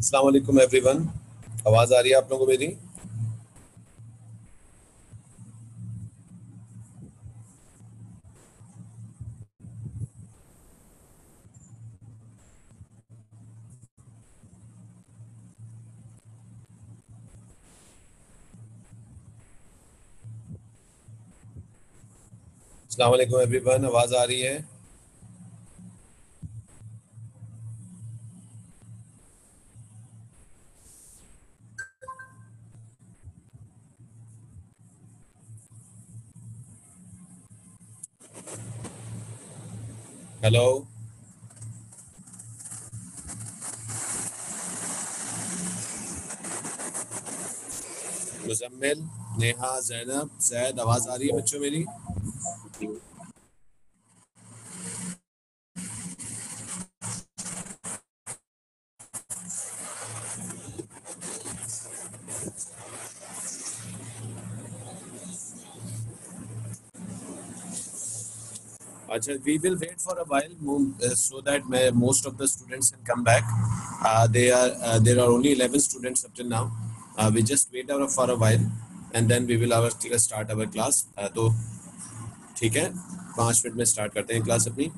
अस्सलाम वालेकुम एवरीवन। आवाज आ रही है आप लोगों को मेरी? अस्सलाम वालेकुम एवरीवन, आवाज आ रही है? हेलो। मुजम्मिल, नेहा, जैनब, जैद, आवाज आ रही है बच्चों मेरी? अच्छा, we will wait for a while so that most of the students can come back. There are only 11 students up till now. We just wait for a while and then we will start our class. तो ठीक है, 5 minute में start करते हैं class अपनी।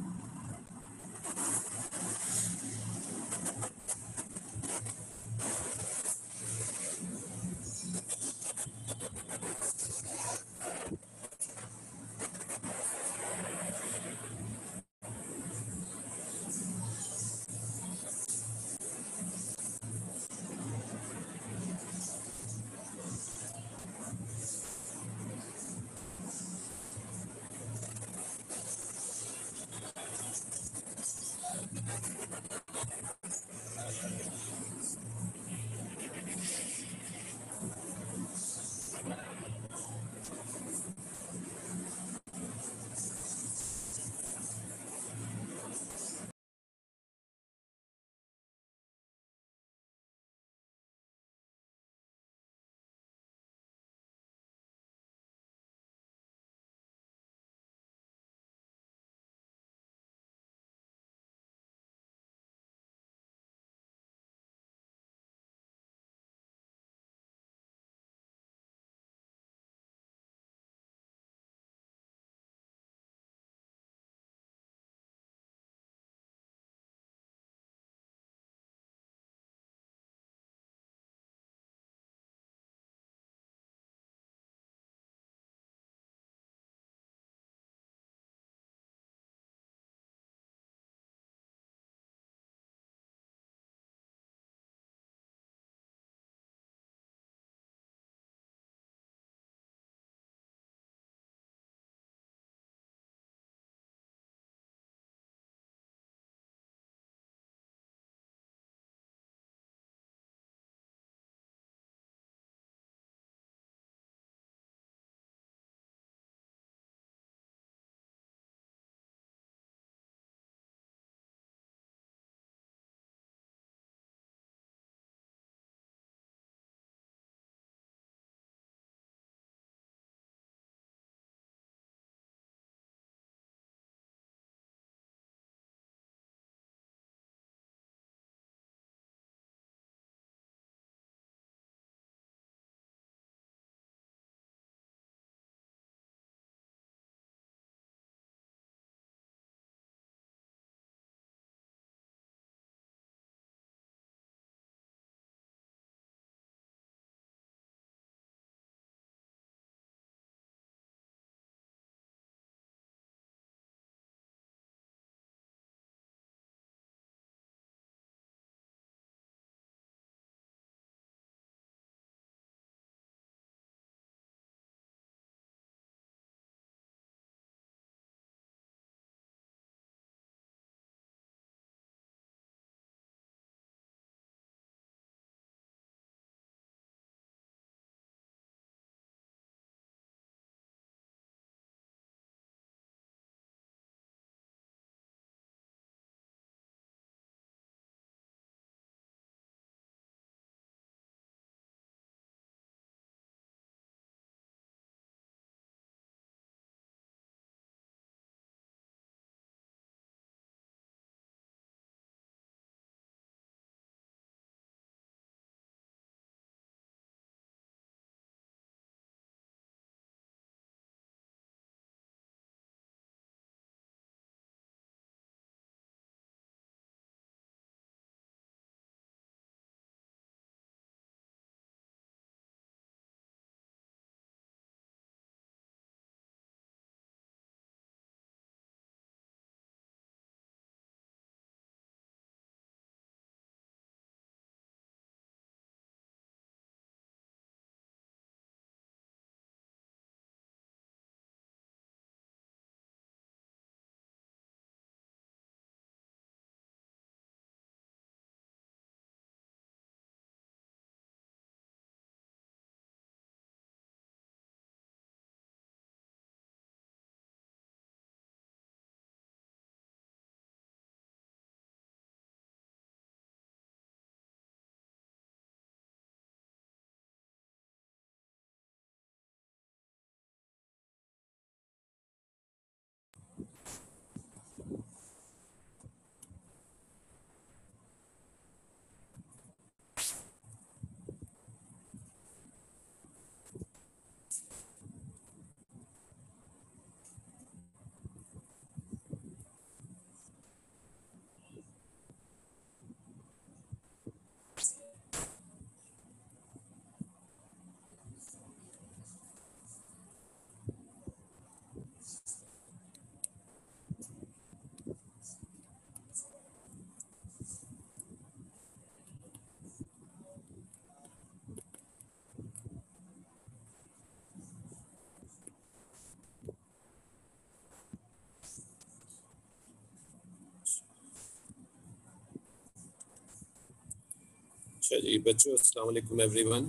अच्छा जी बच्चों, अस्सलाम वालेकुम एवरीवन।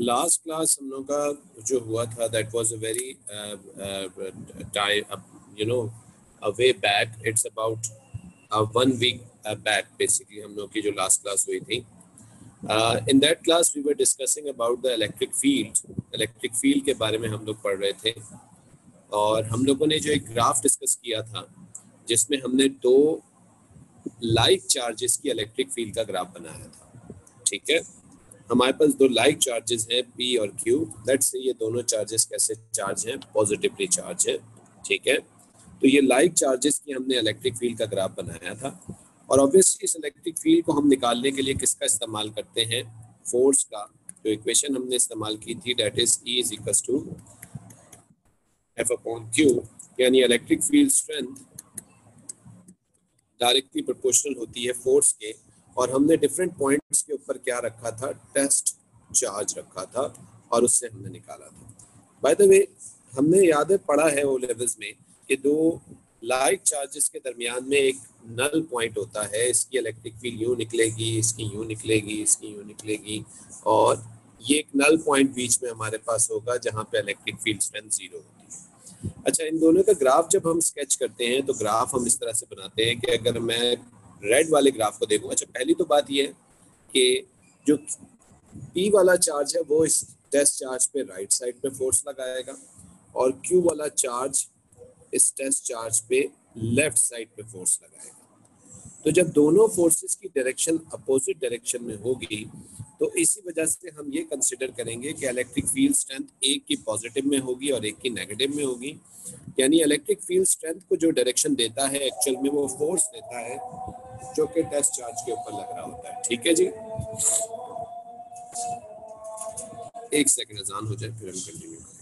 लास्ट क्लास हम लोग का जो हुआ था that was a very time, you know, a way back. It's about 1 week back basically हम लोग की जो लास्ट क्लास हुई थी। In that class we were discussing about the electric field. Electric field के बारे में हम लोग पढ़ रहे थे और हम लोगों ने जो एक ग्राफ डिस्कस किया था जिसमें हमने दो लाइक चार्जेस की इलेक्ट्रिक फील्ड का ग्राफ बनाया था। ठीक है, हमारे पास दो लाइक चार्जेस हैं P और Q। लेट्स से ये दोनों चार्जेस कैसे चार्ज हैं, पॉजिटिवली चार्ज है। ठीक है, तो ये लाइक चार्जेस की हमने इलेक्ट्रिक फील्ड का ग्राफ बनाया था और ऑब्वियसली इस इलेक्ट्रिक फील्ड को हम निकालने के लिए किसका इस्तेमाल करते हैं, फोर्स का। जो इक्वेशन हमने इस्तेमाल की थी that is E is equal to F/Q, यानी electric field strength directly proportional होती है फोर्स के। और हमने डिफरेंट पॉइंट्स के ऊपर क्या रखा था, टेस्ट चार्ज रखा था और उससे हमने निकाला था। बाय द वे, हमने याद है पढ़ा है वो लेवल्स में कि दो लाइक चार्जेस के दरमियान में एक नल पॉइंट होता है। इसकी इलेक्ट्रिक फील्ड यूं निकलेगी, इसकी यूं निकलेगी, इसकी यूं निकलेगी और ये एक नल पॉइंट बीच में हमारे पास होगा जहाँ पे इलेक्ट्रिक फील्ड स्ट्रेंथ 0 होती है। अच्छा, इन दोनों का ग्राफ जब हम स्केच करते हैं तो ग्राफ हम इस तरह से बनाते हैं कि अगर मैं रेड वाले ग्राफ को देखूं, अच्छा पहली तो बात ये है कि जो P वाला चार्ज है वो इस टेस्ट चार्ज पे राइट साइड पे फोर्स लगाएगा और Q वाला चार्ज इस टेस्ट चार्ज पे लेफ्ट साइड पे फोर्स लगाएगा। तो जब दोनों फोर्सेस की डायरेक्शन अपोजिट डायरेक्शन में होगी तो इसी वजह से हम ये कंसिडर करेंगे कि इलेक्ट्रिक फील्ड स्ट्रेंथ एक की पॉजिटिव में होगी और एक की नेगेटिव में होगी। यानी इलेक्ट्रिक फील्ड स्ट्रेंथ को जो डायरेक्शन देता है एक्चुअल में वो फोर्स देता है जो कि टेस्ट चार्ज के ऊपर लग रहा होता है। ठीक है जी, एक सेकंड अजान हो जाए फिर हम कंटिन्यू करें।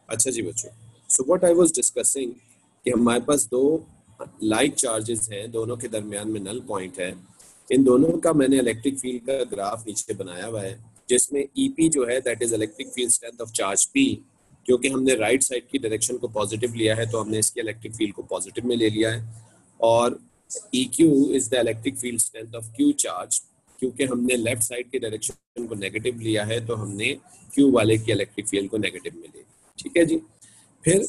अच्छा जी बच्चों, so what I was discussing कि हमारे पास दो लाइक चार्जेस हैं, दोनों के दरमियान में नल पॉइंट है। इन दोनों का मैंने इलेक्ट्रिक फील्ड का ग्राफ नीचे बनाया हुआ है जिसमें EP जो है that is electric field strength of charge P। क्योंकि हमने राइट साइड की डायरेक्शन को पॉजिटिव लिया है तो हमने इसकी इलेक्ट्रिक फील्ड को पॉजिटिव में ले लिया है। और EQ is the electric field strength of Q charge. क्योंकि हमने लेफ्ट साइड की डायरेक्शन को नेगेटिव लिया है तो हमने Q वाले की इलेक्ट्रिक फील्ड को नेगेटिव में ले लिया। ठीक है जी, फिर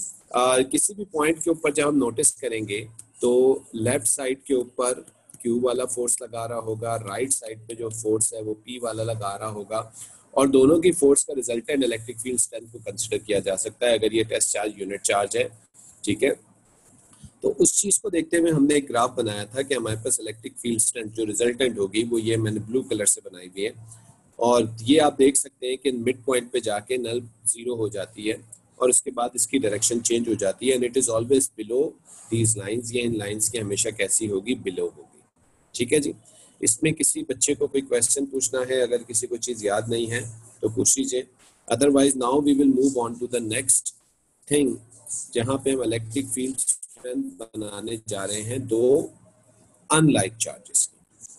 किसी भी पॉइंट के ऊपर जब हम नोटिस करेंगे तो लेफ्ट साइड के ऊपर Q वाला फोर्स लगा रहा होगा, राइट साइड पे जो फोर्स है वो P वाला लगा रहा होगा, और दोनों की फोर्स का रिजल्टेंट इलेक्ट्रिक फील्ड स्ट्रेंथ को कंसिडर किया जा सकता है अगर ये टेस्ट चार्ज यूनिट चार्ज है। ठीक है, तो उस चीज को देखते हुए हमने एक ग्राफ बनाया था कि हमारे पास इलेक्ट्रिक फील्ड स्ट्रेंथ जो रिजल्टेंट होगी वो ये मैंने ब्लू कलर से बनाई हुई है, और ये आप देख सकते हैं कि मिड पॉइंट पे जाके नल जीरो हो जाती है और उसके बाद इसकी डायरेक्शन चेंज हो जाती है, and it is always below these lines. ये इन लाइंस की हमेशा कैसी होगी, बिलो होगी। ठीक है जी, इसमें किसी बच्चे को कोई क्वेश्चन पूछना है, अगर किसी को चीज याद नहीं है तो पूछ लीजिए, otherwise now we will move on to the next thing, जहां पे हम इलेक्ट्रिक फील्ड स्ट्रेंथ बनाने जा रहे हैं दो अनलाइक चार्जेस,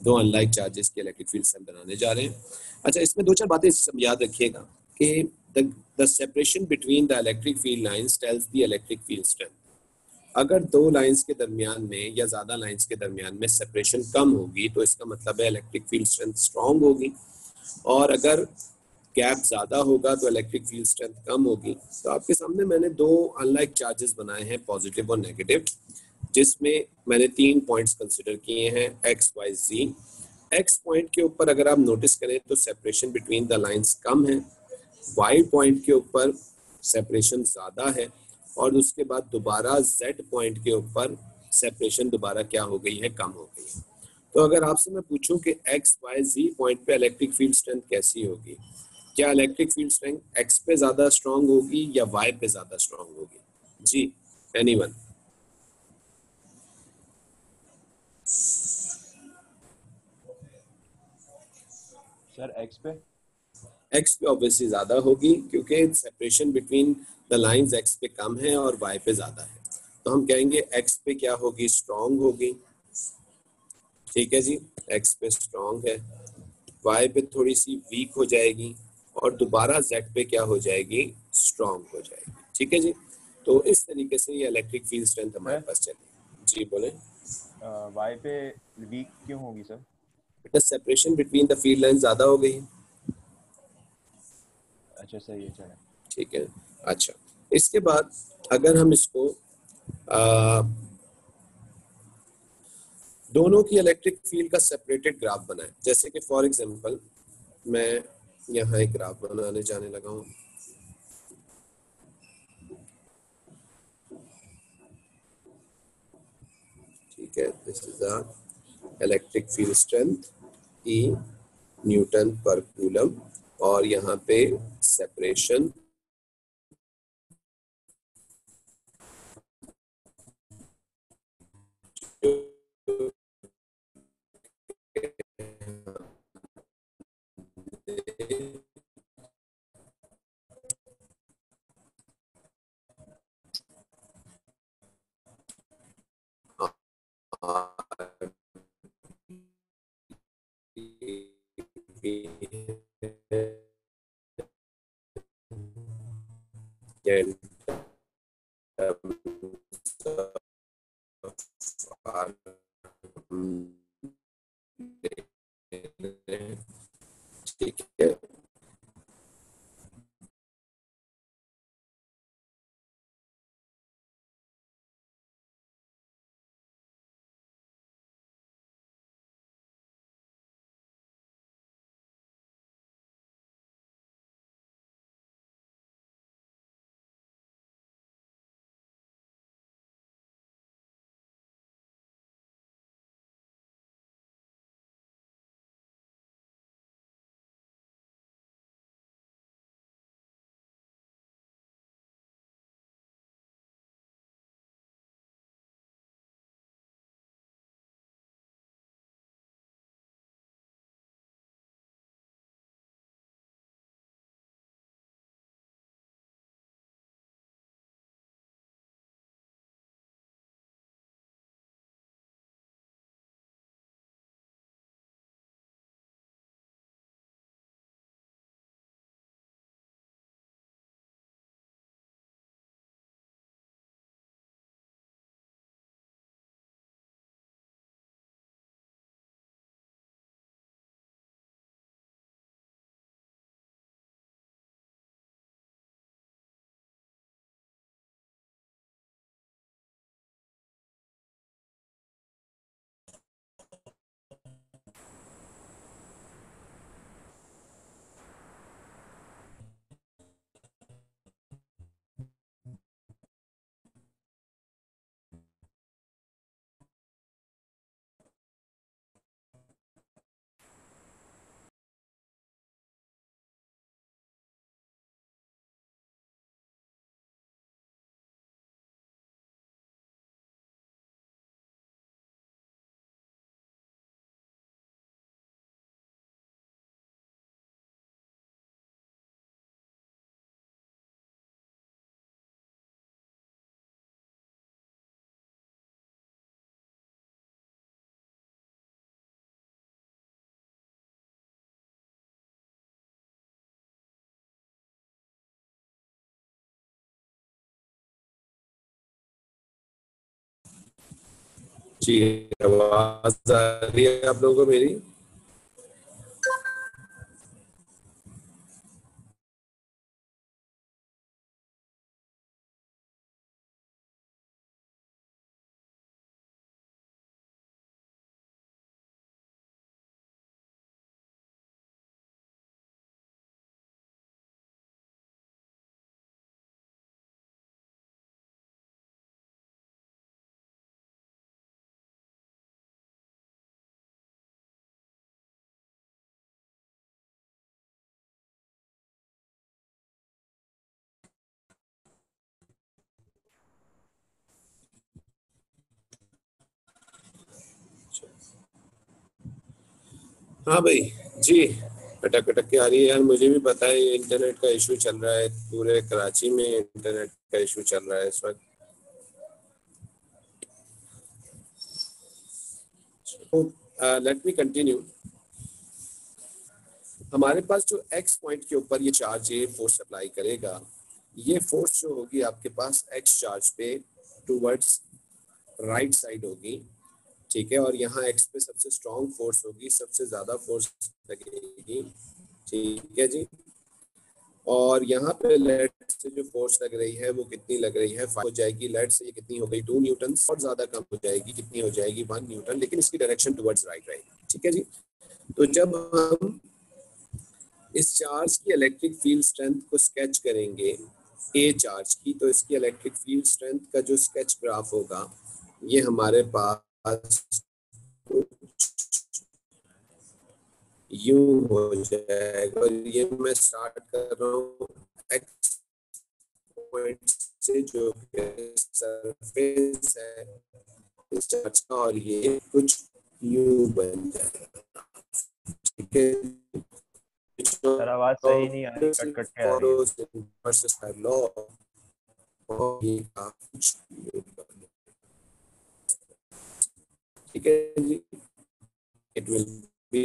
दो अनलाइक चार्जेस के इलेक्ट्रिक फील्ड स्ट्रेंथ बनाने जा रहे हैं। अच्छा, इसमें दो चार बातें याद रखिएगा कि the separation between the electric field lines tells the electric field strength. अगर दो लाइंस के दरमियान में या ज्यादा लाइंस के दरमियान में सेपरेशन कम होगी तो इसका मतलब है इलेक्ट्रिक फील्ड स्ट्रेंथ स्ट्रांग होगी, और अगर गैप ज्यादा होगा तो इलेक्ट्रिक फील्ड स्ट्रेंथ कम होगी। तो आपके सामने मैंने दो अनलाइक चार्जेस बनाए हैं, पॉजिटिव और नेगेटिव, जिसमें मैंने 3 पॉइंट्स कंसिडर किए हैं, एक्स वाई जी। एक्स पॉइंट के ऊपर अगर आप नोटिस करें तो सेपरेशन बिटवीन द लाइंस कम है, वाई पॉइंट के ऊपर सेपरेशन ज्यादा है, और उसके बाद दोबारा जेड पॉइंट के ऊपर सेपरेशन दोबारा क्या हो गई है, कम हो गई है। तो अगर आपसे मैं पूछूं कि एक्स वाई जी पॉइंट पे इलेक्ट्रिक फील्ड स्ट्रेंथ कैसी होगी, क्या इलेक्ट्रिक फील्ड स्ट्रेंथ एक्स पे ज्यादा स्ट्रांग होगी या वाई पे ज्यादा स्ट्रांग होगी? जी, एनीवन? सर एक्स पे। एक्स पे ऑब्वियसली ज्यादा होगी क्योंकि separation between the lines x पे कम है और वाई पे ज्यादा है, तो हम कहेंगे एक्स पे क्या होगी, स्ट्रांग होगी। ठीक है जी, एक्स पे स्ट्रांग है, वाई पे थोड़ी सी वीक हो जाएगी, और दोबारा जेड पे क्या हो जाएगी, स्ट्रांग हो जाएगी। ठीक है जी, तो इस तरीके से ये इलेक्ट्रिक फील्ड स्ट्रेंथ हमारे सर पास चलेगी। जी बोले। वाई पे वीक क्यों होगी सर? बेटा separation between the field line ज्यादा हो गई। अच्छा सही है, चले। ठीक है, अच्छा, इसके बाद अगर हम इसको दोनों की इलेक्ट्रिक फील्ड का सेपरेटेड ग्राफ बनाएं, जैसे कि फॉर एग्जांपल मैं यहाँ एक ग्राफ बनाने जाने लगा हूँ। ठीक है, this is the electric field strength E Newton पर कूलम, और यहाँ पे सेपरेशन ठीक है, जी, आवाज आ रही है आप लोगों को मेरी? हाँ भाई जी, अटक अटक के आ रही है यार, मुझे भी पता है ये इंटरनेट का इशू चल रहा है, पूरे कराची में इंटरनेट का इशू चल रहा है इस वक्त। Let me continue. हमारे पास जो एक्स पॉइंट के ऊपर ये चार्ज ये फोर्स अप्लाई करेगा, ये फोर्स जो होगी आपके पास एक्स चार्ज पे टूवर्ड्स राइट साइड होगी, ठीक है। और यहाँ एक्स पे सबसे स्ट्रॉन्ग फोर्स होगी, सबसे ज्यादा फोर्स लगेगी, ठीक है जी। और यहाँ पे लेट से जो फोर्स लग रही है वो कितनी लग रही है, 5 हो जाएगी। लेट से ये कितनी हो गई, 2 न्यूटन, और ज्यादा कम हो जाएगी, कितनी हो जाएगी, 1 न्यूटन, लेकिन इसकी डायरेक्शन टुवर्ड्स राइट रहेगी, ठीक है जी। तो जब हम इस चार्ज की इलेक्ट्रिक फील्ड स्ट्रेंथ को स्केच करेंगे, ए चार्ज की, तो इसकी इलेक्ट्रिक फील्ड स्ट्रेंथ का जो स्केच ग्राफ होगा ये हमारे पास यूं हो जाएगा। और ये मैं स्टार्ट कर रहा हूँ एक्स पॉइंट से, जो सरफेस है इस चार्ज का, और ये कुछ यूं बन जाएगा, ठीक है। सर आवाज सही नहीं आ रही, कट कट के आ रही है। follows inverse by law, और ये कुछ यूं बन, ठीक है जी। It will be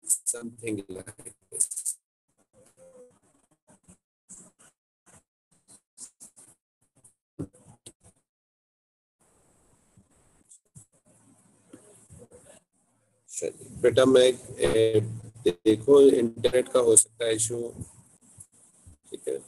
something like this. चलिए बेटा, मैं देखो इंटरनेट का हो सकता है इशू, ठीक है।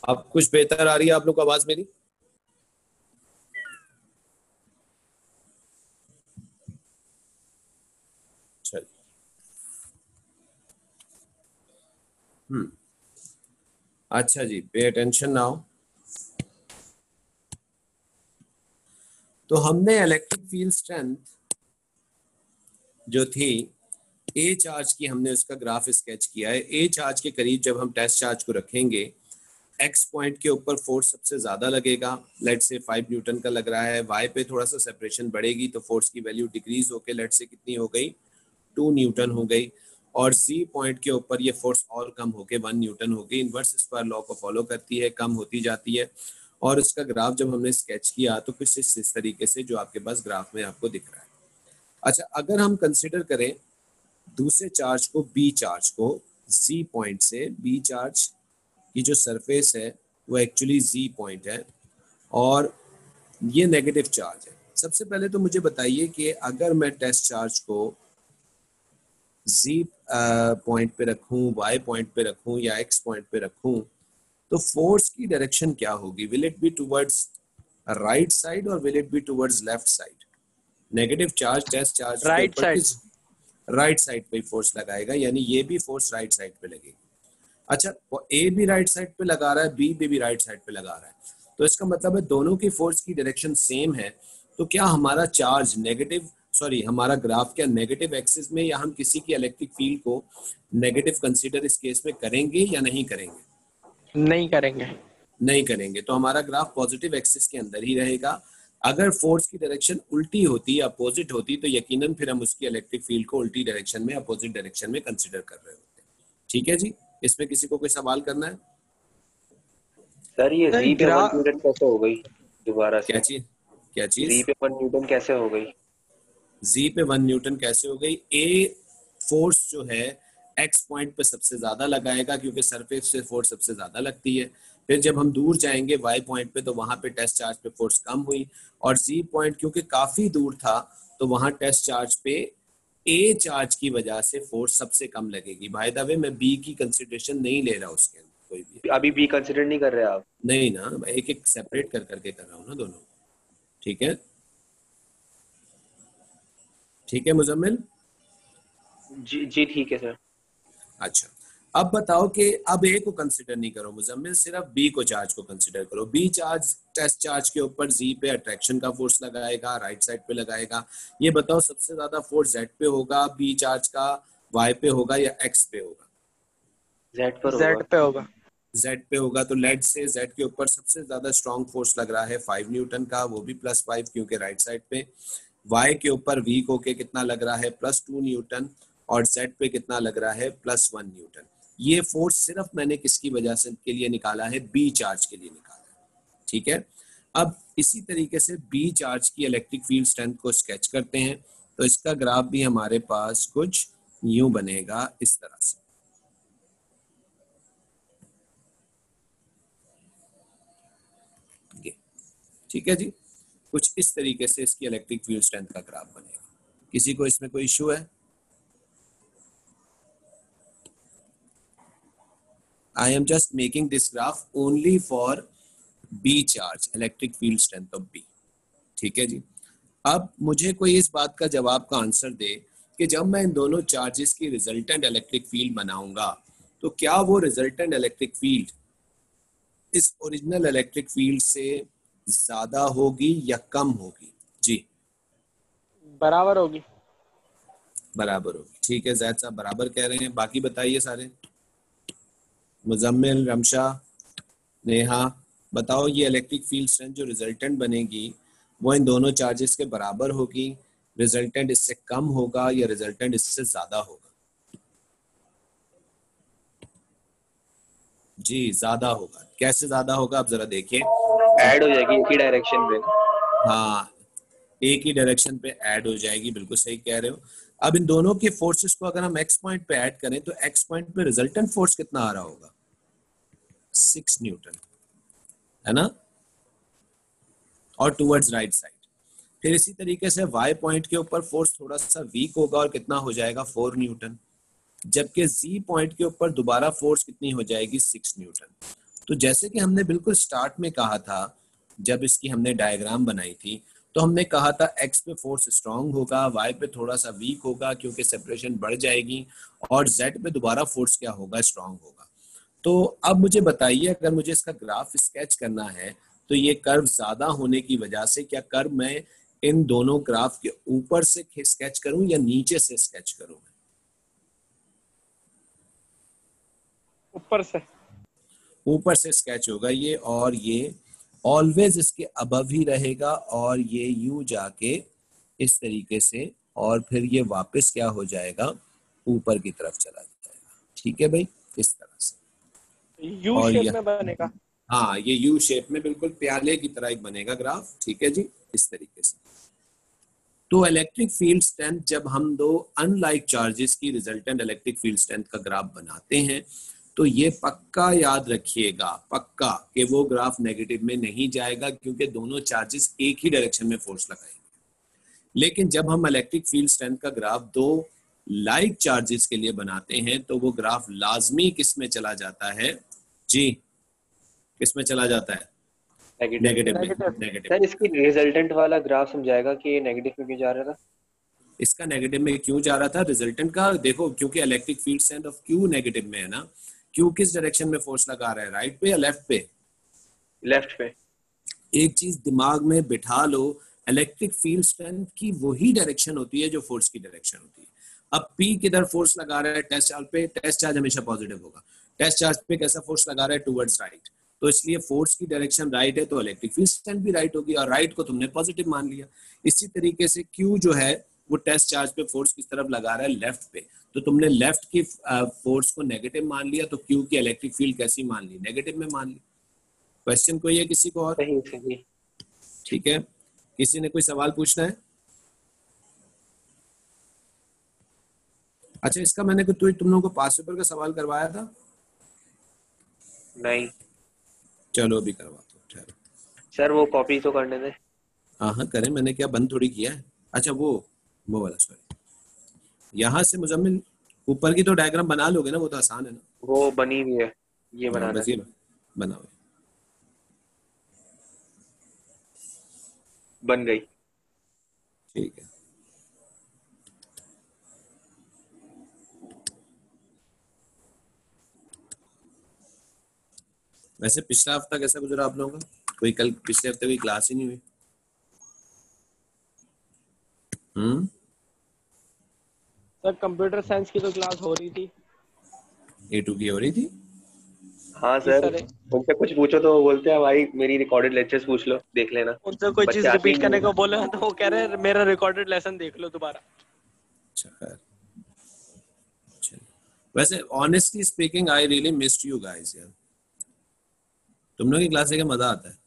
अब कुछ बेहतर आ रही है आप लोग को आवाज मेरी? चलिए, अच्छा जी, पे अटेंशन नाउ। तो हमने इलेक्ट्रिक फील्ड स्ट्रेंथ जो थी ए चार्ज की, हमने उसका ग्राफ स्केच किया है। ए चार्ज के करीब जब हम टेस्ट चार्ज को रखेंगे, एक्स पॉइंट के ऊपर फोर्स सबसे ज्यादा लगेगा, लेट से 5 न्यूटन का लग रहा है। वाई पे थोड़ा सा सेपरेशन बढ़ेगी तो फोर्स की वैल्यू डिक्रीज होकर लेट से कितनी हो गई, 2 न्यूटन हो गई। और जी पॉइंट के ऊपर ये फोर्स और कम होके 1 न्यूटन हो गई। इनवर्स स्क्वायर लॉ को फॉलो करती है, कम होती जाती है। और इसका ग्राफ जब हमने स्केच किया तो कुछ इस तरीके से जो आपके पास ग्राफ में आपको दिख रहा है। अच्छा, अगर हम कंसिडर करें दूसरे चार्ज को, बी चार्ज को, जी पॉइंट से, बी चार्ज की जो सरफेस है वो एक्चुअली जी पॉइंट है और ये नेगेटिव चार्ज है। सबसे पहले तो मुझे बताइए कि अगर मैं टेस्ट चार्ज को जी पॉइंट पे रखूं, वाई पॉइंट पे रखूं या एक्स पॉइंट पे रखूं, तो फोर्स की डायरेक्शन क्या होगी? Will it be towards right side और will it be towards left side? Negative charge test charge के राइट ऊपर साइड। किस राइट साइड पे फोर्स लगाएगा, यानी ये भी फोर्स राइट साइड पे लगेगी। अच्छा, ए भी राइट साइड पे लगा रहा है, बी भी राइट साइड पे लगा रहा है, तो इसका मतलब है दोनों की फोर्स की डायरेक्शन सेम है। तो क्या हमारा चार्ज नेगेटिव, सॉरी हमारा ग्राफ क्या नेगेटिव एक्सिस में, या हम किसी की इलेक्ट्रिक फील्ड को नेगेटिव कंसीडर इस केस में करेंगे या नहीं करेंगे? नहीं करेंगे। नहीं करेंगे, तो हमारा ग्राफ पॉजिटिव एक्सिस के अंदर ही रहेगा। अगर फोर्स की डायरेक्शन उल्टी होती या अपोजिट होती तो यकीनन फिर हम उसकी इलेक्ट्रिक फील्ड को उल्टी डायरेक्शन में, अपोजिट डायरेक्शन में कंसिडर कर रहे होते हैं। ठीक है जी, इसमें किसी को कोई सवाल करना है? सर ये जी पे 1 न्यूटन कैसे हो गई दोबारा से? क्या चीज? जी पे 1 न्यूटन कैसे हो गई? जी पे 1 न्यूटन कैसे हो गई? ए फोर्स जो है एक्स पॉइंट पे सबसे ज्यादा लगाएगा क्योंकि सरफेस से फोर्स सबसे ज्यादा लगती है। फिर जब हम दूर जाएंगे वाई पॉइंट पे तो वहां पे टेस्ट चार्ज पे फोर्स कम हुई, और जी पॉइंट क्योंकि काफी दूर था तो वहां टेस्ट चार्ज पे ए चार्ज की वजह से फोर्स सबसे कम लगेगी। बाय द वे मैं बी की कंसिडरेशन नहीं ले रहा उसके अंदर कोई भी। अभी बी कंसिडर नहीं कर रहे आप? नहीं ना, मैं एक एक सेपरेट कर करके कर रहा हूँ ना दोनों। ठीक है, ठीक है मुजम्मिल? जी जी ठीक है सर। अच्छा, अब बताओ कि अब ए को कंसिडर नहीं करो मुजम्मिल, सिर्फ बी को चार्ज को कंसिडर करो। बी चार्ज टेस्ट चार्ज के ऊपर जी पे अट्रैक्शन का फोर्स लगाएगा, राइट साइड पे लगाएगा। ये बताओ सबसे ज्यादा फोर्स जेड पे होगा, बी चार्ज का वाई पे होगा या एक्स पे होगा? जेड पे होगा। जेड पे होगा, तो लेट से जेड के ऊपर सबसे ज्यादा स्ट्रॉन्ग फोर्स लग रहा है 5 न्यूटन का, वो भी +5 क्योंकि राइट साइड पे। वाई के ऊपर वीक होके कितना लग रहा है? +2 न्यूटन, और जेड पे कितना लग रहा है? +1 न्यूटन। ये फोर्स सिर्फ मैंने किसकी वजह से के लिए निकाला है? बी चार्ज के लिए निकाला है। ठीक है, अब इसी तरीके से बी चार्ज की इलेक्ट्रिक फील्ड स्ट्रेंथ को स्केच करते हैं, तो इसका ग्राफ भी हमारे पास कुछ यूं बनेगा इस तरह से। ठीक है जी, कुछ इस तरीके से इसकी इलेक्ट्रिक फील्ड स्ट्रेंथ का ग्राफ बनेगा। किसी को इसमें कोई इशू है? I am just making this graph only for B charge, electric field strength of B. ठीक है जी, अब मुझे कोई इस बात का जवाब का आंसर दे कि जब मैं इन दोनों चार्जेस की रिजल्टेंट इलेक्ट्रिक फील्ड बनाऊंगा तो क्या वो रिजल्टेंट इलेक्ट्रिक फील्ड इस ओरिजिनल इलेक्ट्रिक फील्ड से ज्यादा होगी या कम होगी? जी, बराबर होगी। बराबर होगी। ठीक है, जैद साहब बराबर कह रहे हैं। बाकी बताइए सारे, मुजम्मिल, रमशा, नेहा, बताओ ये इलेक्ट्रिक फील्ड स्ट्रेंथ जो रिजल्टेंट बनेगी वो इन दोनों चार्जेस के बराबर होगी, रिजल्टेंट इससे कम होगा या रिजल्टेंट इससे ज्यादा होगा? जी ज्यादा होगा। कैसे ज्यादा होगा आप जरा देखिए। ऐड हो जाएगी एक ही डायरेक्शन में। हाँ, एक ही डायरेक्शन पे ऐड हो जाएगी, बिल्कुल सही कह रहे हो। अब इन दोनों के फोर्सेस को अगर हम एक्स पॉइंट पे ऐड करें तो एक्स पॉइंट पे रिजल्टेंट फोर्स कितना आ रहा होगा? 6 न्यूटन, है ना, और टुवर्ड्स राइट साइड। फिर इसी तरीके से वाई पॉइंट के ऊपर फोर्स थोड़ा सा वीक होगा और कितना हो जाएगा? 4 न्यूटन, जबकि जी पॉइंट के ऊपर दोबारा फोर्स कितनी हो जाएगी? 6 न्यूटन। तो जैसे कि हमने बिल्कुल स्टार्ट में कहा था जब इसकी हमने डायग्राम बनाई थी, तो हमने कहा था एक्स पे फोर्स स्ट्रांग होगा, वाई पे थोड़ा सा वीक होगा क्योंकि सेपरेशन बढ़ जाएगी, और जेड पे दोबारा फोर्स क्या होगा? स्ट्रांग होगा। तो अब मुझे बताइए, अगर मुझे इसका ग्राफ स्केच करना है तो ये कर्व ज्यादा होने की वजह से क्या कर्व मैं इन दोनों ग्राफ के ऊपर से स्केच करूं या नीचे से स्केच करूं? ऊपर से स्केच होगा ये, और ये ऑलवेज इसके अबव ही रहेगा, और ये यूं जाके इस तरीके से, और फिर ये वापस क्या हो जाएगा? ऊपर की तरफ चला जाएगा। ठीक है भाई, इस तरह से यू शेप में बनेगा। हाँ, ये यू शेप में बिल्कुल प्याले की तरह एक बनेगा ग्राफ। ठीक है जी, इस तरीके से। तो इलेक्ट्रिक फील्ड स्ट्रेंथ जब हम दो अनलाइक चार्जेस की रिजल्टेंट इलेक्ट्रिक फील्ड स्ट्रेंथ का ग्राफ बनाते हैं तो ये पक्का याद रखिएगा, पक्का, कि वो ग्राफ नेगेटिव में नहीं जाएगा क्योंकि दोनों चार्जेस एक ही डायरेक्शन में फोर्स लगाएंगे। लेकिन जब हम इलेक्ट्रिक फील्ड स्ट्रेंथ का ग्राफ दो लाइक चार्जेस के लिए बनाते हैं तो वो ग्राफ लाजमी किस में चला जाता है? जी, किस में चला जाता है? नेगेटिव में। नेगेटिव। सर इसकी रिजल्टेंट वाला ग्राफ समझाएगा कि ये नेगेटिव में क्यों जा रहा था? इसका नेगेटिव में क्यों जा रहा था? रिजल्टेंट का देखो, क्योंकि electric field strength of Q negative में है ना। क्यू किस डायरेक्शन में फोर्स लगा रहा है? राइट पे या लेफ्ट पे? लेफ्ट पे। एक चीज दिमाग में बिठा लो, इलेक्ट्रिक फील्ड स्ट्रेंथ की वही डायरेक्शन होती है जो फोर्स की डायरेक्शन होती है। अब पी किधर फोर्स लगा रहा है? टेस्ट चार्ज पे। टेस्ट चार्ज हमेशा पॉजिटिव होगा। टेस्ट चार्ज पे कैसा फोर्स लगा रहा है? Towards right. तो इसलिए फोर्स की डायरेक्शन राइट है तो इलेक्ट्रिक फील्ड स्ट्रेंथ भी राइट होगी, और राइट को तुमने पॉजिटिव मान लिया। इसी तरीके से क्यू जो है वो टेस्ट चार्ज पे फोर्स किस तरफ लगा रहा है, लेफ्ट पे, तो तुमने लेफ्ट की फोर्स को नेगेटिव मान लिया, तो क्यू की इलेक्ट्रिक फील्ड कैसी मान ली, नेगेटिव में मान ली। क्वेश्चन कोई है किसी को और? सही सही। ठीक है, किसी ने कोई सवाल पूछना है? अच्छा, इसका मैंने तुम लोगों को पास पेपर का सवाल करवाया था? नहीं चलो अभी करवाता हूँ, ठहरो। सर वो कॉपी तो करने दे। हाँ हाँ करें, मैंने क्या बंद थोड़ी किया है। अच्छा वो वाला, सॉरी, यहाँ से मुजम्मिल ऊपर की तो डायग्राम बना लोगे ना, वो तो आसान है ना। वो बनी हुई है, ये बनाना बस ये बनाओ। बन गई। ठीक है, वैसे पिछला हफ्ता कैसा गुजरा आप लोगों का? कोई कल पिछले हफ्ते कोई क्लास ही नहीं हुई? सर कंप्यूटर साइंस की तो क्लास हो रही थी। A2 की हो रही थी? हाँ जी सर, सर, उनसे कुछ पूछो तो वो बोलते हैं भाई मेरी रिकॉर्डेड लेक्चर्स पूछ लो, देख लेना। उनसे कोई चीज बच्चे आते ही रिपीट करने नहीं को बोले तो वो कह रहे हैं मेरा रिकॉर्डेड लेसन देख लो दोबारा। अच्छा खैर, वैसे honestly speaking I really missed you guys यार, तुम लोग की क्लास का मजा आता है।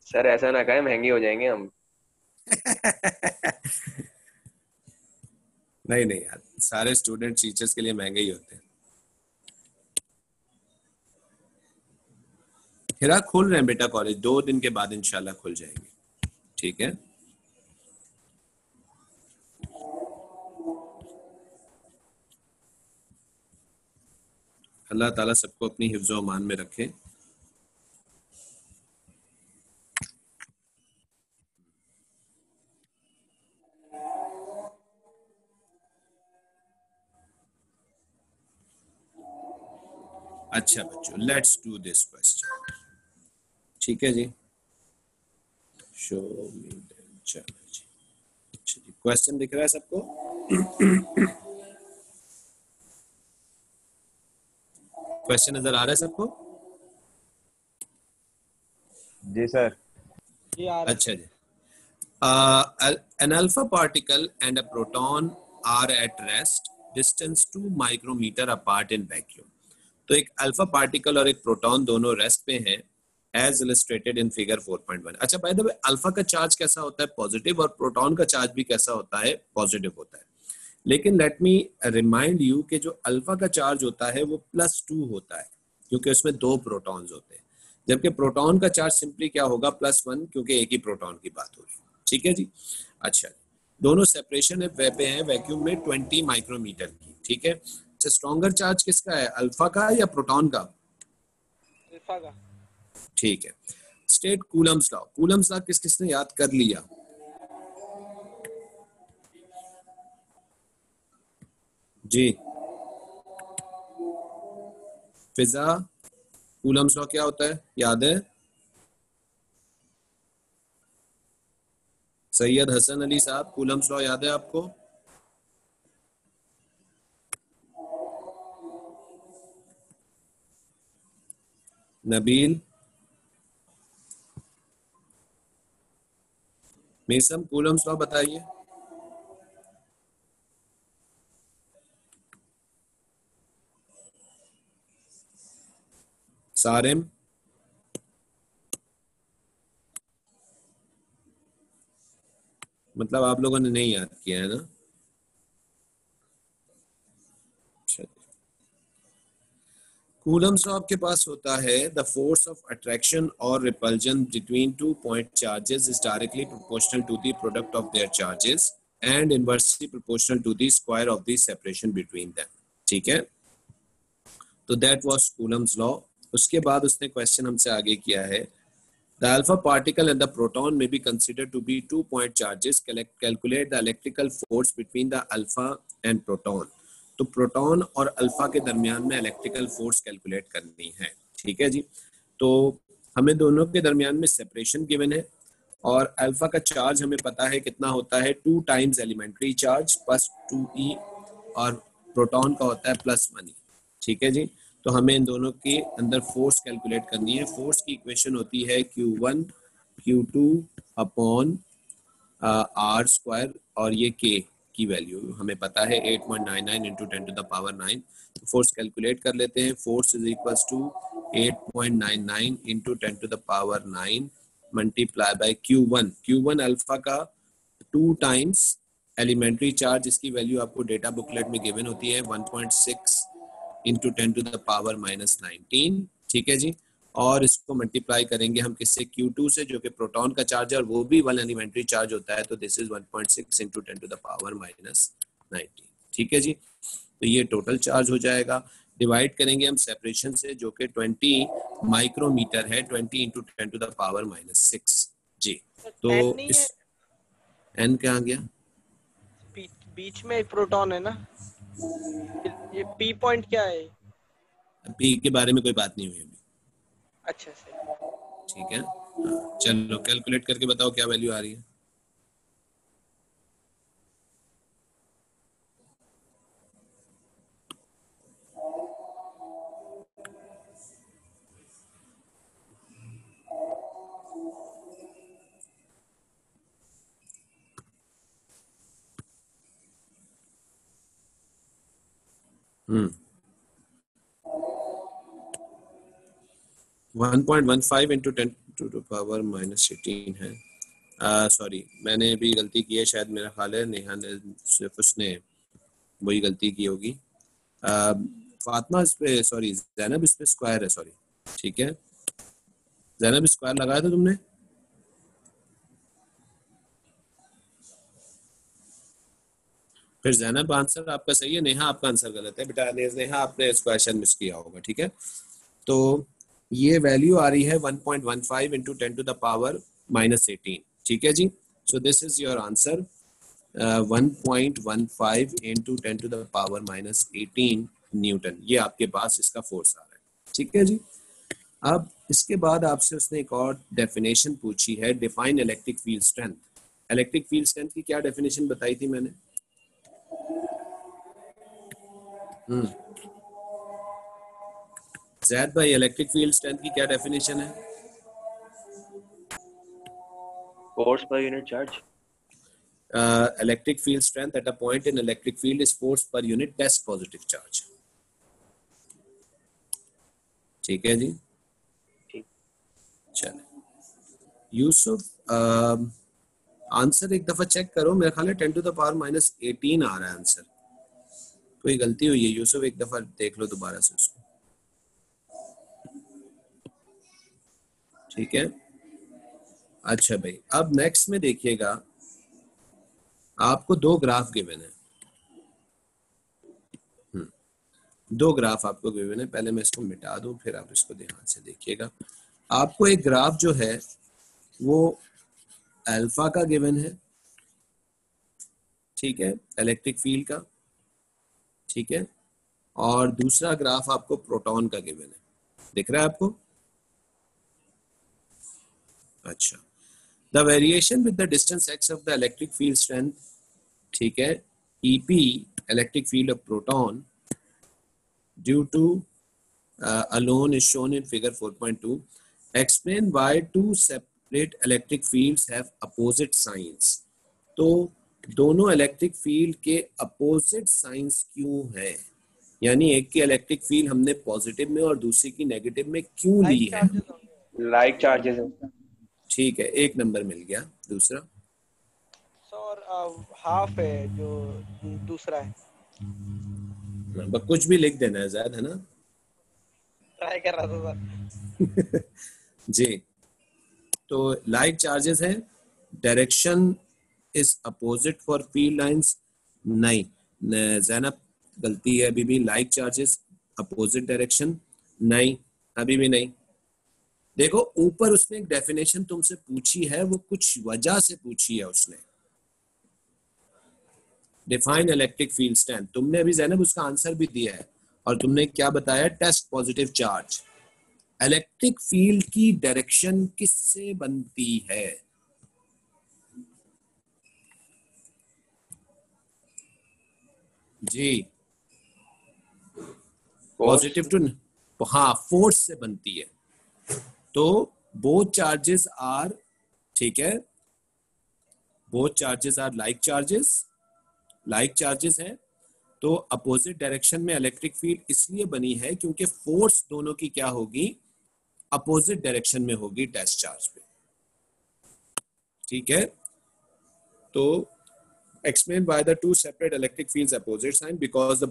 सर ऐसा ना कहे, महंगे हो जाएंगे हम। नहीं नहीं यार, सारे स्टूडेंट टीचर्स के लिए महंगे ही होते हैं। हिरा खोल रहे हैं बेटा कॉलेज, 2 दिन के बाद इंशाल्लाह खुल जाएंगे, ठीक है। अल्लाह ताला सबको अपनी हिफ्ज़ो अमान में रखे। अच्छा बच्चों, लेट्स डू दिस क्वेश्चन, ठीक है जी। शो मी, चलो जी। अच्छा जी, क्वेश्चन दिख रहा है सबको? क्वेश्चन नजर आ रहा है सबको? जी सर। जी आ रहा है। अच्छा जी। An alpha particle and a proton are at rest distance 2 micrometer apart in vacuum. तो एक अल्फा पार्टिकल और एक प्रोटॉन दोनों रेस्ट पे हैं, एज इलस्ट्रेटेड इन फिगर 4.1। अच्छा बाय द वे, अल्फा का चार्ज कैसा होता है, पॉजिटिव, और प्रोटॉन का चार्ज भी कैसा होता है, पॉजिटिव होता है। लेकिन लेट मी रिमाइंड यू कि जो अल्फा का चार्ज होता है वो +2 होता है, क्योंकि उसमें 2 प्रोटॉन्स होते हैं, जबकि प्रोटॉन का चार्ज सिंपली क्या होगा, +1, क्योंकि एक ही प्रोटॉन की बात हो रही है, ठीक है जी। अच्छा, दोनों सेपरेशन पे हैं वैक्यूम में 20 माइक्रोमीटर की, ठीक है। अच्छा, स्ट्रॉन्गर चार्ज किसका है, अल्फा का या प्रोटॉन का? अल्फा का। ठीक है। State Coulomb's law. Coulomb's law किस किसने याद कर लिया? जी, फिजा, कूलम्स लॉ क्या होता है, याद है? सैयद हसन अली साहब, कूलम्स लॉ याद है आपको? नबील, मेसम, कूलम्स लॉ बताइए। सारिम, मतलब आप लोगों ने नहीं याद किया है ना? कूलम्स लॉ आपके पास होता है, द फोर्स ऑफ अट्रैक्शन और repulsion between 2 point charges is directly proportional to the product of their charges and inversely proportional to the square of the separation between them, ठीक है। तो दैट वाज कूलम्स लॉ। उसके बाद उसने question हमसे आगे किया है, the alpha particle and the proton may be considered to be 2 point charges. Calculate the electrical force between the alpha and proton. तो प्रोटॉन और अल्फा के दरमियान में इलेक्ट्रिकल फोर्स कैलकुलेट करनी है, ठीक है जी। तो हमें दोनों के दरमियान में सेपरेशन गिवन है, और अल्फा का चार्ज हमें पता है कितना होता है, 2 टाइम्स एलिमेंट्री चार्ज +2e, और प्रोटॉन का होता है +1 E। ठीक है जी। तो हमें इन दोनों के अंदर फोर्स कैलकुलेट करनी है। फोर्स की इक्वेशन होती है Q1 Q2 अपॉन R² और ये K की वैल्यू हमें पता है 8.99 इंटू 10⁹9। तो फोर्स कैलकुलेट कर लेते हैं। Force is equals to 8.99 into 10⁹9 multiply by Q1 alpha का 2 टाइम्स एलिमेंट्री चार्ज, इसकी वैल्यू आपको डेटा बुकलेट में गिवन होती है 1.6 इंटू 10⁻⁻19। ठीक है जी। और इसको मल्टीप्लाई करेंगे हम किससे, Q2 से, जो कि प्रोटॉन का चार्ज है और वो भी 1 एलिमेंट्री चार्ज होता है। तो दिस इज 1.6 इंटू 10⁻⁻19। ठीक है जी। तो ये टोटल चार्ज हो जाएगा। डिवाइड करेंगे हम सेपरेशन से, जो कि 20 माइक्रोमीटर है, 20 इंटू 10⁻⁻6 जी। तो n नहीं है, इस n क्या आ गया, बीच में एक प्रोटॉन है ना, ये p पॉइंट क्या है? p के बारे में कोई बात नहीं हुई अभी। अच्छा सही। ठीक है। हाँ, चलो कैलकुलेट करके बताओ क्या वैल्यू आ रही है। हम्म 1.15 इंटू 10⁻⁻18 है। सॉरी, मैंने भी गलती की है, शायद मेरा ख्याल है नेहा ने सिर्फ उसने वही गलती की होगी। फातिमा इस पे, सॉरी जैनब इस पे स्क्वायर है, सॉरी। ठीक है, जैनब स्क्वायर लगाया था तुमने। फिर जैनब आंसर आपका सही है, नेहा आपका आंसर गलत है बेटा। नेहा आपने इस क्वेश्चन मिस किया होगा। ठीक है, तो ये वैल्यू आ रही है 1.15 इंटू 10⁻⁻18। ठीक है जी। So this is your answer, 1.15 into 10⁻⁻18 newton. ये आपके पास इसका फोर्स आ रहा है। ठीक है जी। अब इसके बाद आपसे उसने एक और डेफिनेशन पूछी है, define electric field strength. Electric field strength की क्या डेफिनेशन बताई थी मैंने? जैद भाई, इलेक्ट्रिक फील्ड स्ट्रेंथ की क्या डेफिनेशन है? Force per unit charge. Electric field strength at a point in electric field is force per unit test positive charge. ठीक है जी। ठीक। चलो यूसुफ, आंसर एक दफा चेक करो, मेरा ख्याल है 10⁻⁻18 आ रहा है आंसर। कोई गलती हुई है यूसुफ, एक दफा देख लो दोबारा से उसको। ठीक है। अच्छा भाई, अब नेक्स्ट में देखिएगा, आपको दो ग्राफ गिवन है। दो ग्राफ आपको गिवन है। पहले मैं इसको मिटा दूं, फिर आप इसको ध्यान से देखिएगा। आपको एक ग्राफ जो है वो अल्फा का गिवन है, ठीक है, इलेक्ट्रिक फील्ड का। ठीक है, और दूसरा ग्राफ आपको प्रोटॉन का गिवन है। दिख रहा है आपको? अच्छा, the variation with the distance x of the electric field strength, ठीक है, EP electric field of proton due to alone is shown in figure 4.2. Explain why two separate electric fields have opposite signs. तो दोनों electric field के opposite signs क्यों है, यानी एक की इलेक्ट्रिक फील्ड हमने पॉजिटिव में और दूसरी की नेगेटिव में क्यों ली है? लाइक चार्जेस है। ठीक है, एक नंबर मिल गया। दूसरा और हाफ है जो दूसरा है। बस कुछ भी लिख देना है ज़ायद, है ना? ट्राई कर रहा था सर। जी, तो लाइक चार्जेस है, direction is opposite for field lines. नहीं जैनब, गलती है अभी भी। लाइक चार्जेस अपोजिट डायरेक्शन नहीं, अभी भी नहीं। देखो ऊपर उसने एक डेफिनेशन तुमसे पूछी है, वो कुछ वजह से पूछी है उसने। डिफाइन इलेक्ट्रिक फील्ड स्ट्रेंथ, तुमने अभी जैनब उसका आंसर भी दिया है, और तुमने क्या बताया? Test positive charge. Electric field की डायरेक्शन किससे बनती है? जी, पॉजिटिव टू, हाँ, फोर्स से बनती है। तो बोथ चार्जेस आर, ठीक है, both charges are like charges है। तो अपोजिट डायरेक्शन में इलेक्ट्रिक फील्ड इसलिए बनी है क्योंकि फोर्स दोनों की क्या होगी, अपोजिट डायरेक्शन में होगी टेस्ट चार्ज पे, ठीक है। तो explained by the two separate electric fields opposite sign because the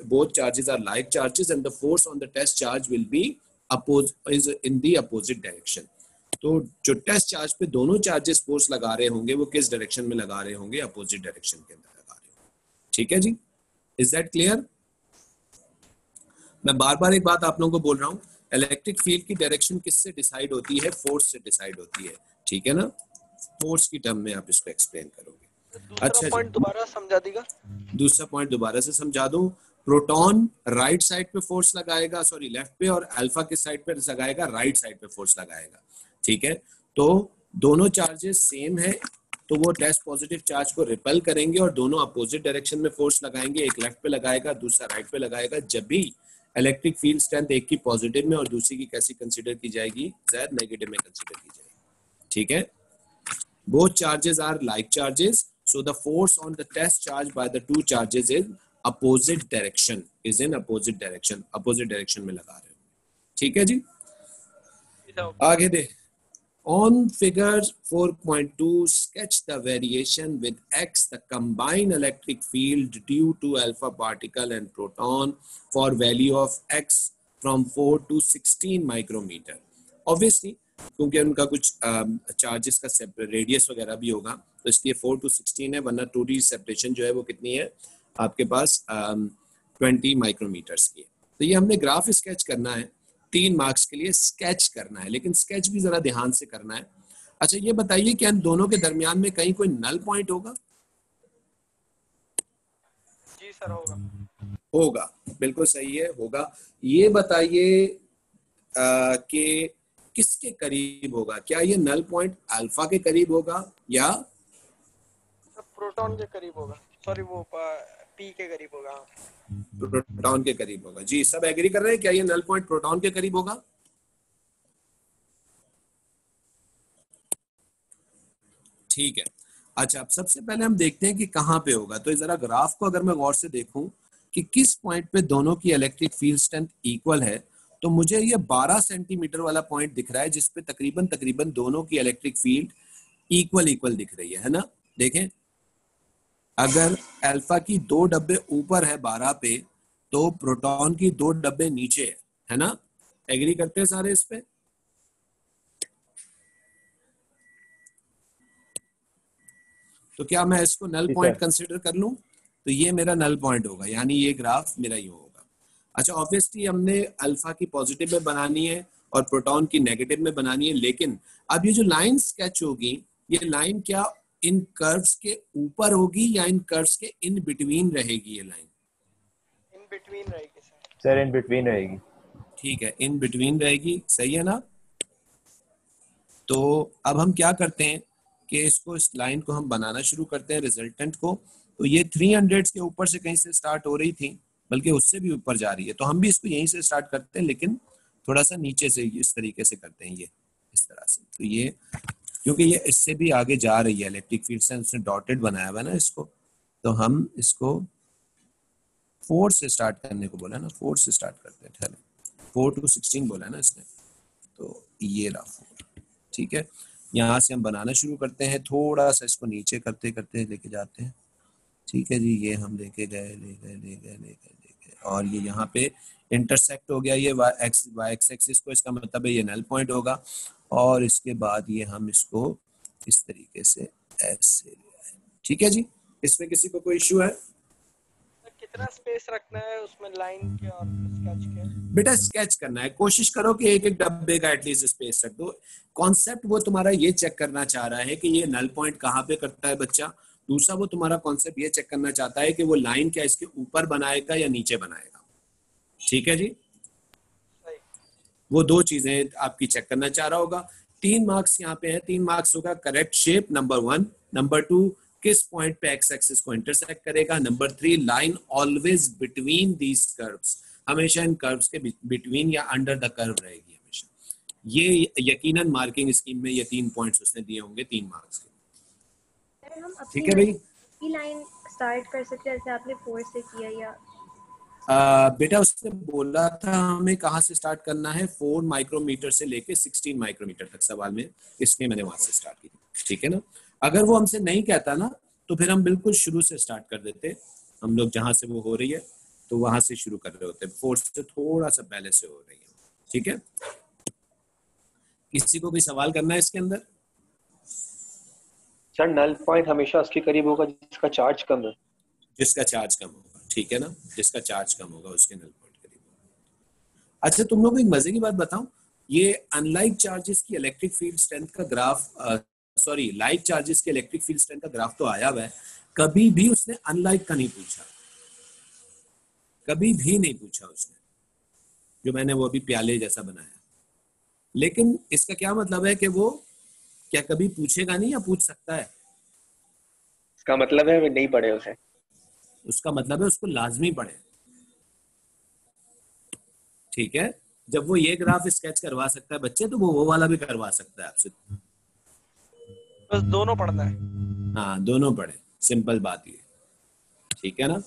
both charges are like charges and the force on the test charge will be is in the opposite direction. तो जो test charge पे दोनों charges force लगा रहे होंगे वो किस direction में लगा रहे होंगे, अपोजिट डायरेक्शन के अंदर लगा रहे होंगे, ठीक है जी। Is that clear? मैं बार बार एक बात आप लोगों को बोल रहा हूँ, इलेक्ट्रिक फील्ड की डायरेक्शन किससे डिसाइड होती है, फोर्स से डिसाइड होती है, ठीक है ना। फोर्स की टर्म में आप इसको एक्सप्लेन करोगे। अच्छा, पॉइंट दोबारा समझा देगा। दूसरा पॉइंट दोबारा से समझा दूं। प्रोटॉन राइट साइड पे फोर्स लगाएगा, सॉरी लेफ्ट पे, और अल्फा किस साइड पे लगाएगा, राइट साइड पे फोर्स लगाएगा, ठीक है। तो दोनों चार्जेस सेम है तो वो टेस्ट पॉजिटिव चार्ज को रिपेल करेंगे और दोनों अपोजिट डायरेक्शन में फोर्स लगाएंगे, एक लेफ्ट पे लगाएगा दूसरा राइट पे लगाएगा। जब भी इलेक्ट्रिक फील्ड स्ट्रेंथ एक की पॉजिटिव में और दूसरी की कैसी कंसीडर की जाएगी, शायद नेगेटिव में कंसीडर की जाएगी, ठीक है। Both charges are like charges, so the force on the test charge by the two charges is opposite direction, is in opposite direction, opposite direction में लगा रहे हो, ठीक है जी। आगे दे, on figure 4.2 sketch the variation with x the combined electric field due to alpha particle and proton for value of x from 4 to 16 micrometer। obviously क्योंकि उनका कुछ चार्जेस का रेडियस वगैरह भी होगा तो इसलिए 4 to 16 है, वरना 2D सेपरेशन जो है वो कितनी है आपके पास 20 माइक्रोमीटर्स की है। तो ये हमने ग्राफ स्केच करना है, 3 मार्क्स के लिए स्केच करना है, लेकिन स्केच भी जरा ध्यान से करना है। अच्छा ये बताइए क्या इन दोनों के दरमियान में कहीं कोई नल पॉइंट होगा? जी सर होगा। होगा, बिल्कुल सही है, होगा। ये बताइए कि किसके करीब होगा, क्या ये नल पॉइंट अल्फा के करीब होगा या प्रोटॉन के करीब होगा, सॉरी वो पी के करीब होगा, प्रोटॉन के करीब होगा। जी सब एग्री कर रहे हैं, क्या ये नल पॉइंट प्रोटॉन के करीब होगा? ठीक है। अच्छा अब सबसे पहले हम देखते हैं कि कहाँ पे होगा। तो जरा ग्राफ को अगर मैं गौर से देखूं कि किस पॉइंट पे दोनों की इलेक्ट्रिक फील्ड स्ट्रेंथ इक्वल है, तो मुझे ये 12 सेंटीमीटर वाला पॉइंट दिख रहा है जिसपे तकरीबन दोनों की इलेक्ट्रिक फील्ड इक्वल दिख रही है ना। देखें अगर अल्फा की 2 डब्बे ऊपर है 12 पे तो प्रोटॉन की 2 डब्बे नीचे है ना। एग्री करते हैं सारे इस पे? तो क्या मैं इसको नल पॉइंट कंसीडर कर लूं? तो ये मेरा नल पॉइंट होगा, यानी ये ग्राफ मेरा ये होगा। अच्छा ऑब्वियसली हमने अल्फा की पॉजिटिव में बनानी है और प्रोटॉन की नेगेटिव में बनानी है, लेकिन अब ये जो लाइन स्केच होगी ये लाइन क्या इन कर्व्स के ऊपर होगी या इन कर्व्स के इन बिटवीन रहेगी? ये लाइन इन बिटवीन रहेगी सर, इन बिटवीन रहेगी। ठीक है, इन बिटवीन रहेगी, सही है ना। तो अब हम क्या करते हैं कि इसको, इस लाइन को हम बनाना शुरू करते हैं रिजल्टेंट को। तो ये 300 के ऊपर से कहीं से स्टार्ट हो रही थी, बल्कि उससे भी ऊपर जा रही है, तो हम भी इसको यहीं से स्टार्ट करते हैं, लेकिन थोड़ा सा नीचे से इस तरीके से करते हैं, ये इस तरह से। तो ये क्योंकि ये इससे भी आगे जा रही है इलेक्ट्रिक फील्ड से, उसने डॉटेड बनाया हुआ है ना इसको, तो हम इसको 4 से स्टार्ट करने को बोला ना, 4 से स्टार्ट करते हैं। ठहरे 4 to 16 बोला है ना इसने, तो ये रहा 4, ठीक है। यहाँ से हम बनाना शुरू करते हैं, थोड़ा सा इसको नीचे करते करते लेके जाते हैं, ठीक है जी। ये हम लेके गए और ये यहाँ पे इंटरसेक्ट हो गया, ये वाई एक्स एक्सिस को, इसका मतलब है ये नल पॉइंट होगा। और इसके बाद ये हम इसको इस तरीके से ऐसे, ठीक है जी। इसमें किसी को कोई इश्यू है? कितना स्पेस रखना है उसमें लाइन के और स्केच के? बेटा स्केच करना है, कोशिश करो कि एक एक डब्बे का एटलीस्ट स्पेस रख दो। कॉन्सेप्ट वो तुम्हारा ये चेक करना चाह रहा है कि ये नल पॉइंट कहाँ पे करता है बच्चा। दूसरा वो तुम्हारा कॉन्सेप्ट ये चेक करना चाहता है कि वो लाइन क्या इसके ऊपर बनाएगा या नीचे बनाएगा, ठीक है जी। वो 2 चीजें आपकी चेक करना चाह रहा होगा। 3 मार्क्स यहाँ पे है, 3 मार्क्स होगा करेक्ट शेप नंबर 1, नंबर 2 किस पॉइंट पे एक्स एक्सिस को इंटरसेक्ट करेगा, number 3 line always between these curves. हमेशा इन कर्व्स के बिटवीन या अंडर द कर्व रहेगी हमेशा। ये यकीनन मार्किंग स्कीम में ये 3 पॉइंट्स उसने दिए होंगे 3 मार्क्स के। हम ठीक है भाई, अपनी लाइन स्टार्ट कर सकते हैं जैसे आपने 4 से किया, या बेटा उसने बोला था हमें कहाँ से स्टार्ट करना है, 4 माइक्रोमीटर से लेके 16 माइक्रोमीटर तक सवाल में, इसलिए मैंने वहां से स्टार्ट की थी। ठीक है ना, अगर वो हमसे नहीं कहता ना तो फिर हम बिल्कुल शुरू से स्टार्ट कर देते, हम लोग जहां से वो हो रही है तो वहां से शुरू कर रहे होते, 4 से थोड़ा सा पहले से हो रही है। ठीक है, किसी को भी सवाल करना है इसके अंदर? सर नल पॉइंट हमेशा उसके करीब होगा जिसका चार्ज कम है। जिसका चार्ज कम होगा, ठीक है ना, जिसका चार्ज कम होगा उसके नल पॉइंट करीब होगा। अच्छा तुम लोग को एक मजे की बात बताऊं, ये अनलाइक चार्जेस की इलेक्ट्रिक फील्ड स्ट्रेंथ का ग्राफ, सॉरी लाइक चार्जेस के इलेक्ट्रिक फील्ड स्ट्रेंथ का ग्राफ तो आया हुआ है, कभी भी उसने अनलाइक का नहीं पूछा, कभी भी नहीं पूछा उसने, जो मैंने वो अभी प्याले जैसा बनाया। लेकिन इसका क्या मतलब है कि वो क्या कभी पूछेगा नहीं या पूछ सकता है? इसका मतलब है वे नहीं पढ़े उसे। उसका मतलब है उसको लाजमी पढ़े। ठीक है, जब वो ये ग्राफ स्केच करवा सकता है बच्चे, तो वो वाला भी करवा सकता है आपसे। बस दोनों पढ़ना है। हाँ दोनों पढ़े, सिंपल बात ये। ठीक है ना,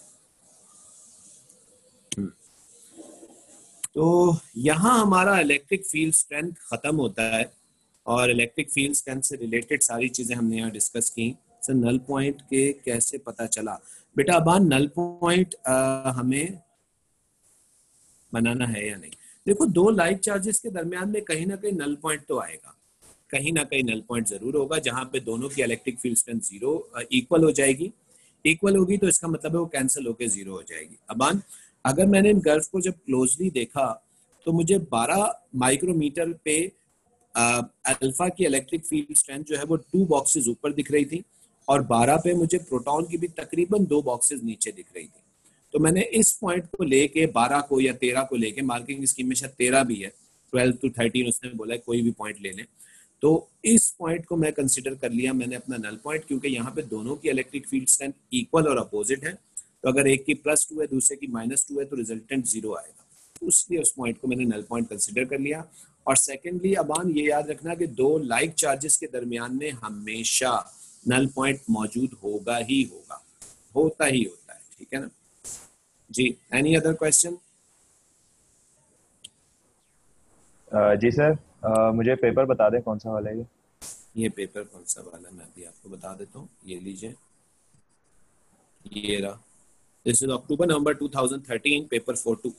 तो यहाँ हमारा इलेक्ट्रिक फील्ड स्ट्रेंथ खत्म होता है और इलेक्ट्रिक फील्ड स्ट्रेंथ से रिलेटेड सारी चीजें हमने यहाँ डिस्कस की। सर नल पॉइंट के कैसे पता चला? बेटा अबान नल पॉइंट हमें बनाना है या नहीं? देखो दो लाइक चार्जेस के दरमियान में कहीं ना कहीं नल पॉइंट तो आएगा, कहीं ना कहीं नल पॉइंट जरूर होगा जहां पे दोनों की इलेक्ट्रिक फील्ड स्ट्रेंथ 0 इक्वल हो जाएगी। इक्वल होगी तो इसका मतलब है वो कैंसिल होकर 0 हो जाएगी। अबान अगर मैंने इन गर्ल्स को जब क्लोजली देखा तो मुझे 12 माइक्रोमीटर पे अल्फा की इलेक्ट्रिक फील्ड स्ट्रेंथ जो है वो 2 बॉक्सेस ऊपर दिख रही थी और 12 पे मुझे प्रोटॉन की भी तकरीबन 2 बॉक्सेस नीचे दिख रही थी। तो मैंने इस पॉइंट को लेके 12 को या 13 को लेके, मार्किंग स्कीम में शायद 13 भी है, 12 to 13 उसने बोला है, कोई भी पॉइंट ले लें, तो इस पॉइंट को मैं कंसिडर कर लिया मैंने अपना नल पॉइंट, क्योंकि यहाँ पे दोनों की इलेक्ट्रिक फील्ड स्ट्रेंथ इक्वल और अपोजिट है। तो अगर एक की +2 है दूसरे की -2 है तो रिजल्टेंट 0 आएगा, तो इसलिए उस पॉइंट को मैंने नल पॉइंट कंसिडर कर लिया। और सेकेंडली अबान ये याद रखना कि दो लाइक चार्जेस के दरमियान में हमेशा नल पॉइंट मौजूद होगा ही होगा, होता ही होता है। ठीक है ना जी, एनी अदर क्वेश्चन? जी सर, मुझे पेपर बता दें कौन सा वाला है ये पेपर कौन सा वाला है मैं अभी आपको बता देता हूँ, ये लीजिए, ये रहा, this is October November 2013 paper 42,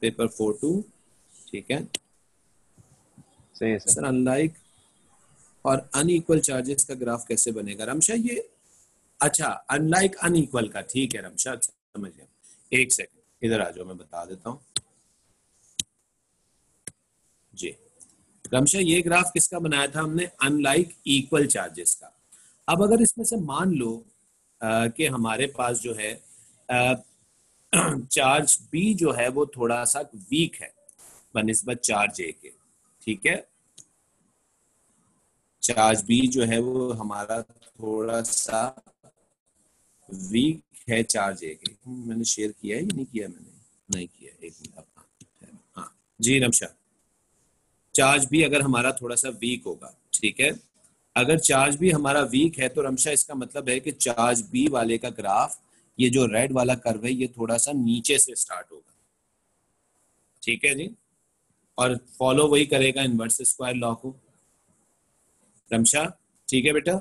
paper 42। ठीक है सही है सर। सर अनलाइक और अनइक्वल चार्जेस का ग्राफ कैसे बनेगा रमशा? ये अच्छा अनलाइक अनइक्वल का, ठीक है रमशा, समझ गया। एक सेकंड इधर आ जाओ, मैं बता देता हूँ जी। रमशा ये ग्राफ किसका बनाया था हमने? अनलाइक इक्वल चार्जेस का। अब अगर इसमें से मान लो कि हमारे पास जो है चार्ज बी जो है वो थोड़ा सा वीक है बनिस्बत चार्ज ए के, ठीक है, चार्ज बी जो है वो हमारा थोड़ा सा वीक है चार्ज ए के। मैंने शेयर किया है या नहीं किया? मैंने नहीं किया, एक मिनट। हाँ जी रमशा, चार्ज भी अगर हमारा थोड़ा सा वीक होगा, ठीक है, अगर चार्ज भी हमारा वीक है तो रमशा इसका मतलब है कि चार्ज बी वाले का ग्राफ, ये जो रेड वाला कर्व है, ये थोड़ा सा नीचे से स्टार्ट होगा। ठीक है जी, और फॉलो वही करेगा इनवर्स स्क्वायर लॉ को रमशा। ठीक है बेटा,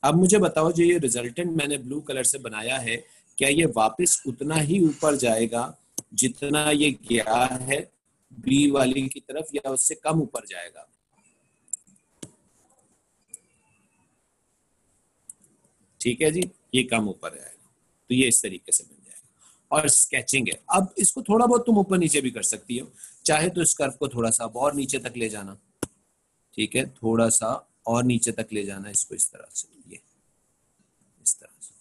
अब मुझे बताओ जो ये रिजल्टेंट मैंने ब्लू कलर से बनाया है, क्या ये वापस उतना ही ऊपर जाएगा जितना ये गया है बी वाली की तरफ, या उससे कम ऊपर जाएगा? ठीक है जी, ये कम ऊपर जाएगा, तो ये इस तरीके से बन जाएगा। और स्केचिंग है, अब इसको थोड़ा बहुत तुम ऊपर नीचे भी कर सकती हो, चाहे तो इस कर्व को थोड़ा सा और नीचे तक ले जाना, ठीक है, थोड़ा सा और नीचे तक ले जाना इसको, इस तरह से, ये इस तरह से,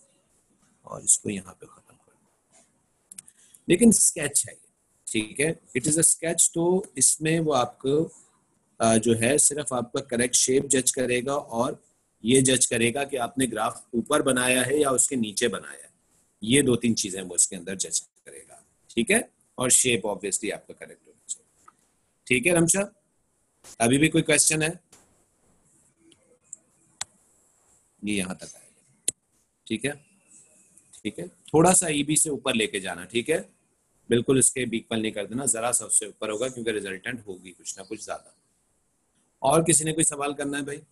और इसको यहाँ पे खत्म करना। लेकिन स्केच है ये, ठीक है, इट इज अ स्केच, तो इसमें वो आपको जो है सिर्फ आपका करेक्ट शेप जज करेगा और ये जज करेगा कि आपने ग्राफ ऊपर बनाया है या उसके नीचे बनाया है। ये 2-3 चीजें वो इसके अंदर जज करेगा, ठीक है। और शेप ऑब्वियसली आपका करेक्ट होना चाहिए, ठीक है रमशा। अभी भी कोई क्वेश्चन है? ये यहाँ तक आएगा, ठीक है, ठीक है। थोड़ा सा ईबी से ऊपर लेके जाना, ठीक है, बिल्कुल इसके इक्वल नहीं कर देना, जरा सा उससे ऊपर होगा क्योंकि रिजल्टेंट होगी कुछ ना कुछ ज्यादा। और किसी ने कोई सवाल करना है भाई?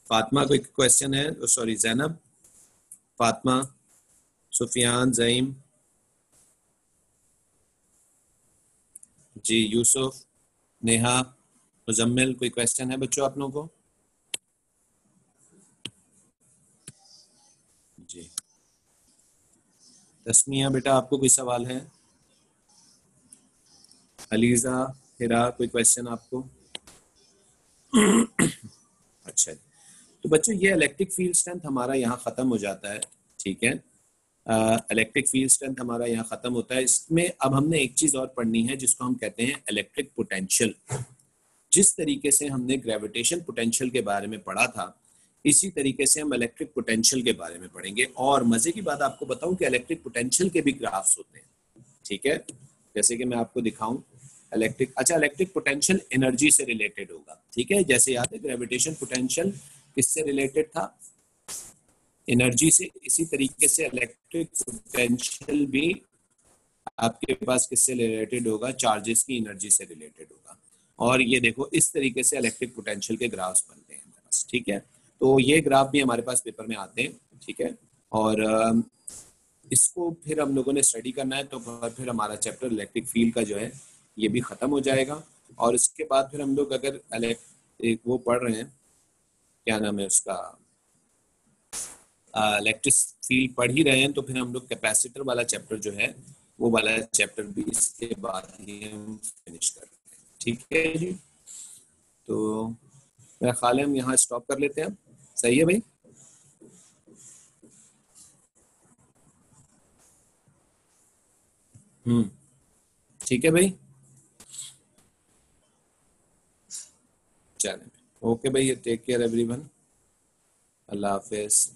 फातिमा कोई क्वेश्चन है? सॉरी जैनब, फातिमा, सुफियान, जईम जी, यूसुफ, नेहा, मुजम्मिल, कोई क्वेश्चन है बच्चों आप लोगों को? जी, तस्मिया बेटा आपको कोई सवाल है? अलीजा, हिरा, कोई क्वेश्चन आपको? अच्छा, तो बच्चों ये इलेक्ट्रिक फील्ड स्ट्रेंथ हमारा यहाँ खत्म हो जाता है, ठीक है। इलेक्ट्रिक फील्ड स्ट्रेंथ हमारा यहाँ खत्म होता है। इसमें अब हमने एक चीज और पढ़नी है जिसको हम कहते हैं इलेक्ट्रिक पोटेंशियल। जिस तरीके से हमने ग्रेविटेशन पोटेंशियल के बारे में पढ़ा था, इसी तरीके से हम इलेक्ट्रिक पोटेंशियल के बारे में पढ़ेंगे। और मजे की बात आपको बताऊं कि इलेक्ट्रिक पोटेंशियल के भी ग्राफ्स होते हैं, ठीक है। जैसे कि मैं आपको दिखाऊं इलेक्ट्रिक पोटेंशियल एनर्जी से रिलेटेड होगा, ठीक है। जैसे याद है ग्रेविटेशन पोटेंशियल किससे रिलेटेड था? एनर्जी से। इसी तरीके से इलेक्ट्रिक पोटेंशियल भी आपके पास किससे रिलेटेड होगा? चार्जेस की एनर्जी से रिलेटेड होगा। और ये देखो इस तरीके से इलेक्ट्रिक पोटेंशियल के ग्राफ्स बनते हैं हमारे पास, ठीक है। तो ये ग्राफ भी हमारे पास पेपर में आते हैं, ठीक है। और इसको फिर हम लोगों ने स्टडी करना है, तो फिर हमारा चैप्टर इलेक्ट्रिक फील्ड का जो है ये भी खत्म हो जाएगा। और इसके बाद फिर हम लोग अगर एक वो पढ़ रहे हैं, क्या नाम है उसका, इलेक्ट्रिक फील्ड पढ़ ही रहे हैं, तो फिर हम लोग कैपेसिटर वाला चैप्टर जो है वो वाला चैप्टर भी इसके बाद ही हम फिनिश करते हैं, ठीक है जी। तो मेरा ख्याल है हम यहाँ स्टॉप कर लेते हैं, सही है भाई? ठीक है भाई, चलें, ओके भाई, टेक केयर एवरीवन, अल्लाह हाफिज।